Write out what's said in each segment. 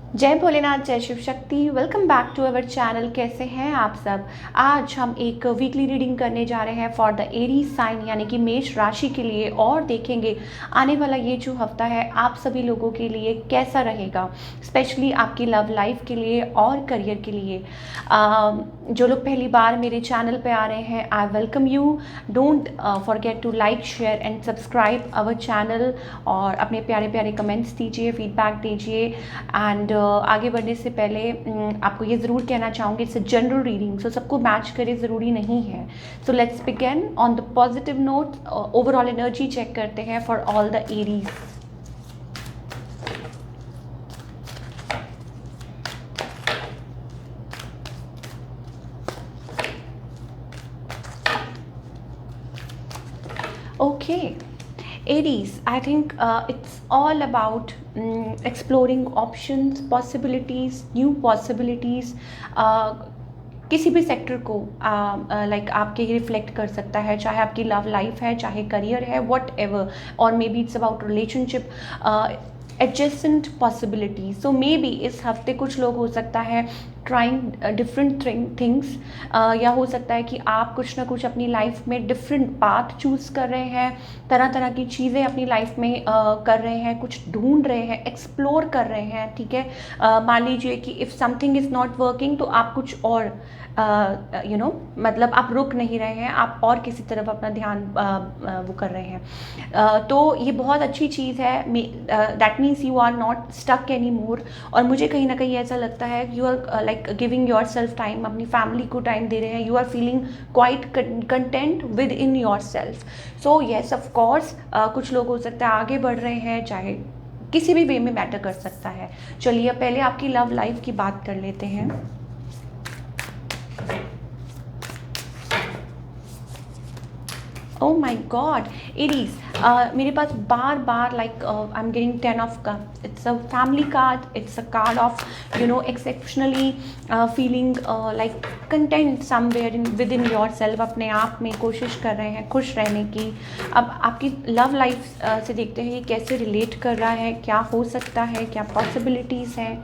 जय भोलेनाथ, जय Shiv Shakti. Welcome back to our channel. कैसे हैं आप सब। आज हम एक वीकली रीडिंग करने जा रहे हैं फॉर द एरीज साइन यानी कि मेष राशि के लिए, और देखेंगे आने वाला ये जो हफ्ता है आप सभी लोगों के लिए कैसा रहेगा, स्पेशली आपकी लव लाइफ के लिए और करियर के लिए। जो लोग पहली बार मेरे चैनल पे आ रहे हैं, I welcome you. Don't forget to like, share and subscribe our channel, और अपने प्यारे प्यारे कमेंट्स दीजिए, फीडबैक दीजिए। एंड आगे बढ़ने से पहले आपको ये ज़रूर कहना चाहूँगी, it's a general reading, so सबको मैच करे ज़रूरी नहीं है। So let's begin on the positive note. Overall energy check करते हैं for all the Aries. Okay, Aries, I think it's all about exploring options, possibilities, new possibilities. किसी भी sector को लाइक आपके ही रिफ्लेक्ट कर सकता है, चाहे आपकी लव लाइफ है, चाहे करियर है, वट एवर, और maybe it's about relationship, adjacent possibility. So may be इस हफ्ते कुछ लोग हो सकता है ट्राइंग डिफरेंट थिंग्स, या हो सकता है कि आप कुछ ना कुछ अपनी लाइफ में डिफरेंट पाथ चूज़ कर रहे हैं, तरह तरह की चीज़ें अपनी लाइफ में कर रहे हैं, कुछ ढूंढ रहे हैं, एक्सप्लोर कर रहे हैं। ठीक है, मान लीजिए कि if something is not working तो आप कुछ और मतलब आप रुक नहीं रहे हैं, आप और किसी तरफ अपना ध्यान वो कर रहे हैं। तो ये बहुत अच्छी चीज़ है। That means you are not stuck any more. और मुझे कहीं ना कहीं ऐसा लगता है you are like giving your self time, अपनी फैमिली को टाइम दे रहे हैं, you are feeling quite content with in your self. So yes, of course कुछ लोग हो सकता है आगे बढ़ रहे हैं, चाहे किसी भी वे में मैटर कर सकता है। चलिए पहले आपकी लव लाइफ की बात कर लेते हैं। ओ माई गॉड एरीज, मेरे पास बार बार like I am getting 10 of cup. It's a family card, it's a card of exceptionally feeling like content somewhere with in your self. अपने आप में कोशिश कर रहे हैं खुश रहने की। अब आपकी लव लाइफ से देखते हैं ये कैसे रिलेट कर रहा है, क्या हो सकता है, क्या पॉसिबिलिटीज़ हैं।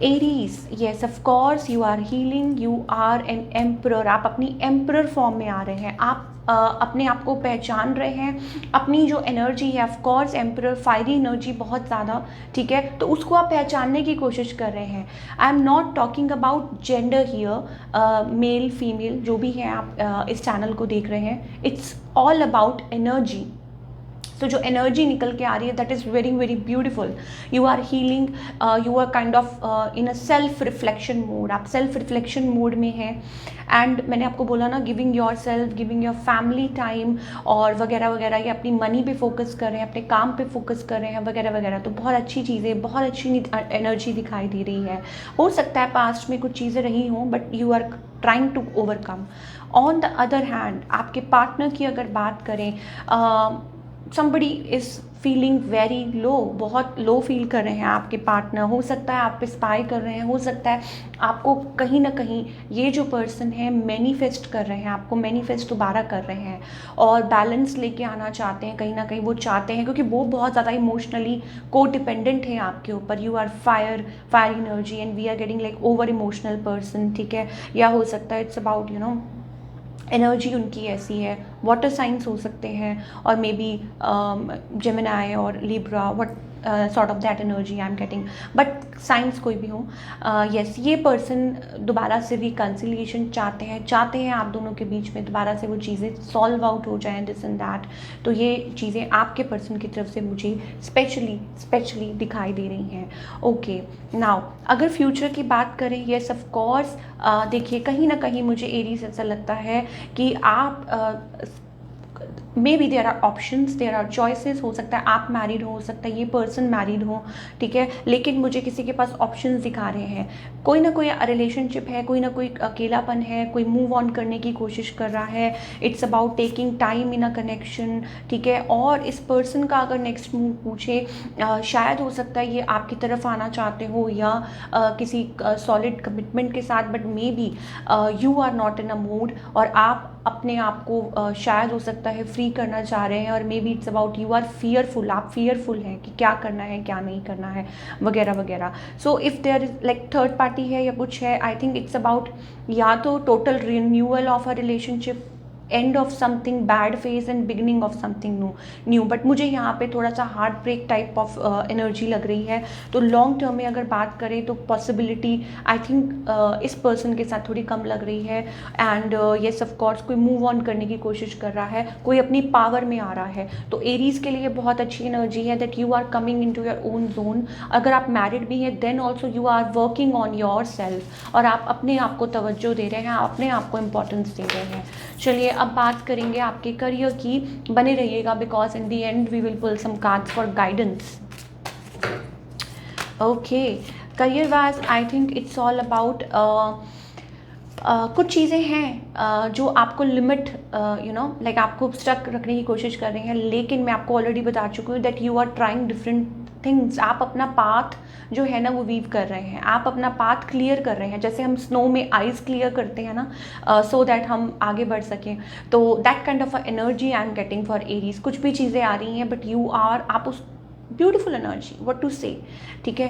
Aries, yes of course you are healing, you are an emperor. आप अपनी एम्परर फॉर्म में आ रहे हैं, आप अपने आप को पहचान रहे हैं, अपनी जो एनर्जी है, of course emperor fiery energy बहुत ज़्यादा, ठीक है, तो उसको आप पहचानने की कोशिश कर रहे हैं। I am not talking about gender here, male female जो भी हैं आप इस चैनल को देख रहे हैं, इट्स ऑल अबाउट एनर्जी। तो जो एनर्जी निकल के आ रही है that is very very beautiful. You are healing, you are kind of in a self reflection mode. आप सेल्फ रिफ्लेक्शन मोड में हैं। एंड मैंने आपको बोला ना, giving your self, giving your family time और वगैरह वगैरह, ये अपनी मनी पे फोकस कर रहे हैं, अपने काम पे फोकस कर रहे हैं वगैरह वगैरह। तो बहुत अच्छी चीज़ें, बहुत अच्छी एनर्जी दिखाई दे रही है। हो सकता है पास्ट में कुछ चीज़ें रही हों, but you are trying to overcome. On the other hand आपके पार्टनर की अगर बात करें, somebody is feeling very low, बहुत लो फील कर रहे हैं आपके पार्टनर। हो सकता है आप पे स्पाई कर रहे हैं, हो सकता है आपको कहीं ना कहीं ये जो पर्सन है मैनिफेस्ट कर रहे हैं, आपको मैनिफेस्ट दोबारा कर रहे हैं और बैलेंस लेके आना चाहते हैं। कहीं ना कहीं वो चाहते हैं, क्योंकि वो बहुत ज़्यादा इमोशनली को डिपेंडेंट है आपके ऊपर। You are fire energy and we are getting like over emotional person, ठीक है। या हो सकता है इट्स अबाउट एनर्जी उनकी ऐसी है। वाटर साइंस हो सकते हैं, और मे बी जेमिनाई और Libra, what sort of that energy I am getting, but science कोई भी हो। येस, ये पर्सन दोबारा से रिकन्सिलिएशन चाहते हैं आप दोनों के बीच में दोबारा से वो चीज़ें सॉल्व आउट हो जाएं, दिस एंड दैट। तो ये चीज़ें आपके पर्सन की तरफ से मुझे स्पेशली दिखाई दे रही हैं। ओके, नाउ अगर फ्यूचर की बात करें, येस ऑफ कोर्स, देखिए कहीं ना कहीं मुझे एरीज ऐसा लगता है कि आप maybe there are options, there are choices. हो सकता है आप मैरिड हो सकता है ये पर्सन मैरिड हो, ठीक है, लेकिन मुझे किसी के पास ऑप्शंस दिखा रहे हैं। कोई ना कोई रिलेशनशिप है, कोई ना कोई अकेलापन है, कोई मूव ऑन करने की कोशिश कर रहा है। It's about taking time in a connection, ठीक है। और इस पर्सन का अगर नेक्स्ट मूव पूछे, शायद हो सकता है ये आपकी तरफ आना चाहते हो, या किसी सॉलिड कमिटमेंट के साथ, but maybe you are not in a mood, और आप आप अपने आप को शायद हो सकता है फ्री करना चाह रहे हैं, और maybe it's about you are fearful, आप फियरफुल हैं कि क्या करना है क्या नहीं करना है वगैरह वगैरह. So if there is like third party है या कुछ है, आई थिंक इट्स अबाउट या तो total renewal of a relationship, end of something bad phase and beginning of something new. But मुझे यहाँ पे थोड़ा सा heartbreak type of energy लग रही है. तो लॉन्ग टर्म में अगर बात करें तो पॉसिबिलिटी आई थिंक इस पर्सन के साथ थोड़ी कम लग रही है. एंड येस ऑफ कोर्स कोई मूव ऑन करने की कोशिश कर रहा है, कोई अपनी पावर में आ रहा है. तो एरीज के लिए बहुत अच्छी एनर्जी है that you are coming into your own zone. अगर आप मैरिड भी हैं then also you are working on yourself, और आप अपने आप को तवज्जो दे रहे हैं, आप अपने आप को इम्पोर्टेंस दे रहे हैं. चलिए अब बात करेंगे आपके करियर की. बने रहिएगा because in the end we will pull some cards for guidance. Okay, career wise I think it's all about कुछ चीज़ें हैं जो आपको लिमिट लाइक आपको स्टक रखने की कोशिश कर रही हैं, लेकिन मैं आपको ऑलरेडी बता चुकी हूँ that you are trying different things. आप अपना पाथ जो है ना वो वीव कर रहे हैं, आप अपना पाथ क्लियर कर रहे हैं, जैसे हम स्नो में आइस क्लियर करते हैं ना सो दैट हम आगे बढ़ सकें. तो that kind of energy I am getting for Aries. कुछ भी चीज़ें आ रही हैं बट यू आर, आप उस ब्यूटीफुल एनर्जी, व्हाट टू से. ठीक है,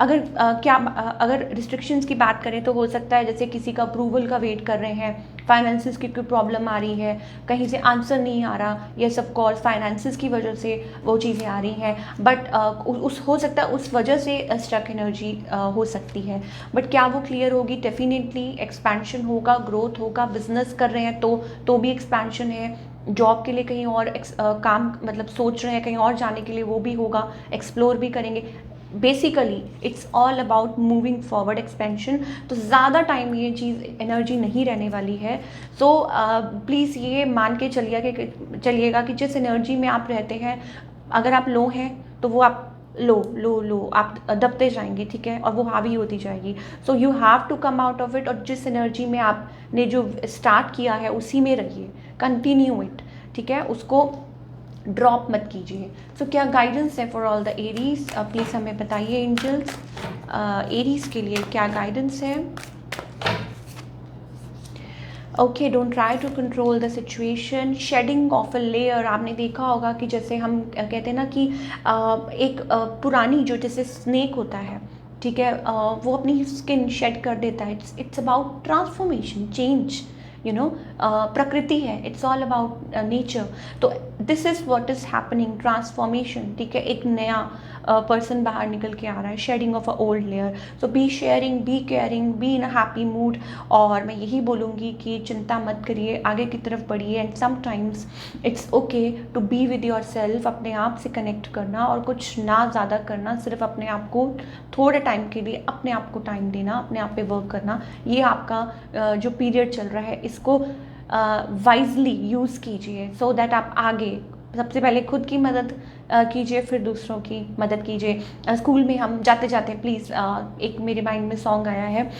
अगर रिस्ट्रिक्शंस की बात करें तो हो सकता है जैसे किसी का अप्रूवल का वेट कर रहे हैं, फाइनेंसिस की कोई प्रॉब्लम आ रही है, कहीं से आंसर नहीं आ रहा, येस ऑफ कोर्स फाइनेंसिस की वजह से वो चीज़ें आ रही हैं. बट उस हो सकता है उस वजह से स्टक एनर्जी हो सकती है. बट क्या वो क्लियर होगी? डेफिनेटली एक्सपेंशन होगा, ग्रोथ होगा. बिजनेस कर रहे हैं तो भी एक्सपेंशन है. जॉब के लिए कहीं और काम मतलब सोच रहे हैं कहीं और जाने के लिए, वो भी होगा, एक्सप्लोर भी करेंगे. Basically it's all about moving forward, expansion. तो ज़्यादा टाइम ये चीज़ एनर्जी नहीं रहने वाली है. सो प्लीज़ ये मान के चलिएगा कि जिस एनर्जी में आप रहते हैं, अगर आप लो हैं तो वो आप लो आप दबते जाएंगे. ठीक है, और वो हावी होती जाएगी. So you have to come out of it, और जिस एनर्जी में आपने जो स्टार्ट किया है उसी में रहिए, कंटिन्यू इट. ठीक है, उसको ड्रॉप मत कीजिए. सो क्या गाइडेंस है for all the Aries? Please हमें बताइए एंजल्स, एरीज के लिए क्या गाइडेंस है? Okay, don't try to control the situation. Shedding of a layer. आपने देखा होगा कि जैसे हम कहते हैं ना कि एक पुरानी जो जैसे स्नेक होता है, ठीक है, वो अपनी स्किन शेड कर देता है. इट्स अबाउट ट्रांसफॉर्मेशन, चेंज, प्रकृति है. It's all about nature. तो this is what is happening, transformation. ठीक है, एक नया पर्सन बाहर निकल के आ रहा है, shedding of a old layer. So be sharing, be caring, be in a happy mood. और मैं यही बोलूँगी कि चिंता मत करिए, आगे की तरफ बढ़िए. And sometimes it's okay to be with your self, अपने आप से कनेक्ट करना और कुछ ना ज़्यादा करना, सिर्फ अपने आप को थोड़े टाइम के लिए अपने आप को टाइम देना, अपने आप पे वर्क करना. ये आपका जो पीरियड चल रहा है इसको वाइजली यूज़ कीजिए सो दैट आप आगे सबसे पहले खुद की मदद कीजिए, फिर दूसरों की मदद कीजिए. स्कूल में हम जाते जाते प्लीज़ एक मेरे माइंड में सॉन्ग आया है.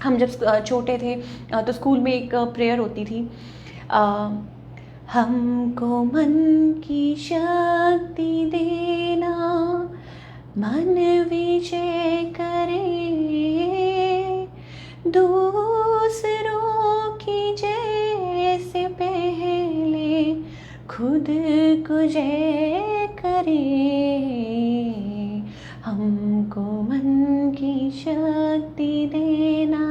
हम जब छोटे थे तो स्कूल में एक प्रेयर होती थी, हमको मन की शक्ति देना, मन विजय करे, दूसरों की जैसे पहले खुद को जय करे, हमको मन की शक्ति देना.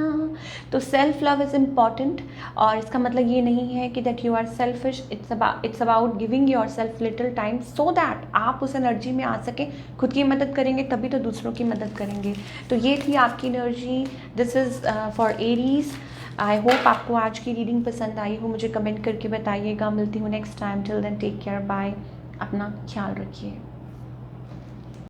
तो सेल्फ लव इज़ इम्पॉर्टेंट, और इसका मतलब ये नहीं है कि that you are selfish. It's about giving your self little time so that आप उस एनर्जी में आ सकें. खुद की मदद करेंगे तभी तो दूसरों की मदद करेंगे. तो ये थी आपकी energy. This is for Aries. I hope आपको आज की रीडिंग पसंद आई हो. मुझे कमेंट करके बताइएगा. मिलती हूँ next time. Till then take care, bye. अपना ख्याल रखिए.